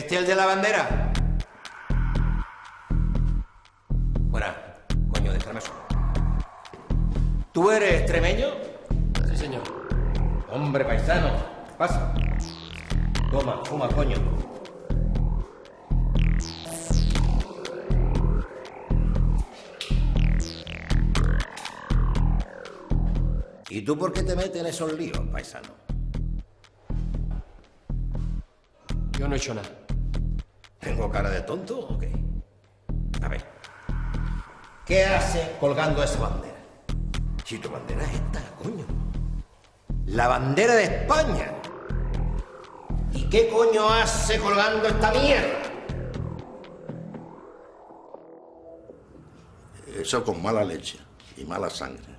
¿Este es el de la bandera? Fuera. Coño, déjame solo. ¿Tú eres extremeño? Sí, señor. Hombre, paisano. Pasa. Toma, fuma, coño. ¿Y tú por qué te metes en esos líos, paisano? Yo no he hecho nada. ¿Tengo cara de tonto o qué? A ver. ¿Qué hace colgando esa bandera? Si tu bandera es esta, coño. La bandera de España. ¿Y qué coño hace colgando esta mierda? Eso con mala leche y mala sangre.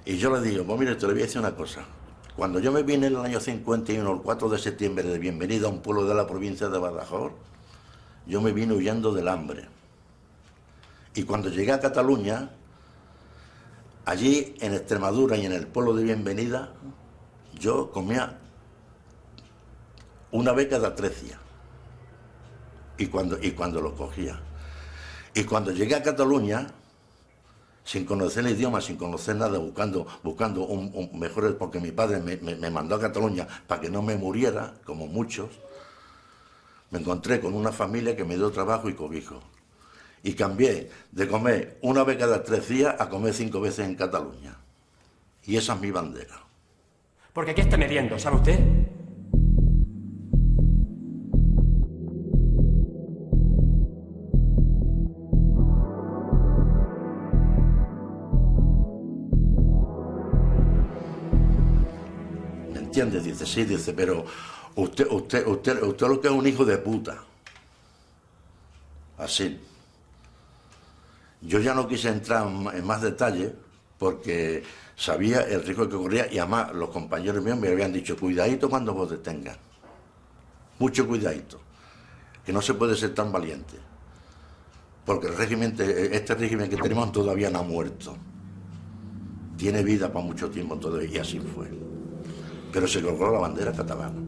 Y yo le digo, pues mire, te le voy a decir una cosa. Cuando yo me vine en el año 51, el 4 de septiembre, de bienvenida a un pueblo de la provincia de Badajoz, yo me vine huyendo del hambre. Y cuando llegué a Cataluña, allí en Extremadura y en el pueblo de bienvenida, yo comía una vez cada 3 días. Y cuando lo cogía. Y cuando llegué a Cataluña, sin conocer el idioma, sin conocer nada, buscando un mejor, porque mi padre me mandó a Cataluña para que no me muriera, como muchos, me encontré con una familia que me dio trabajo y cobijo. Y cambié de comer una vez cada 3 días a comer 5 veces en Cataluña. Y esa es mi bandera. Porque aquí está mediendo, ¿sabe usted? ¿Me entiendes? Dice, sí, dice, pero usted lo que es un hijo de puta. Así. Yo ya no quise entrar en más detalle porque sabía el riesgo que corría y además los compañeros míos me habían dicho, cuidadito cuando vos detengas. Mucho cuidadito. Que no se puede ser tan valiente. Porque este régimen que tenemos todavía no ha muerto. Tiene vida para mucho tiempo todavía y así fue. Pero se colgó la bandera catalana.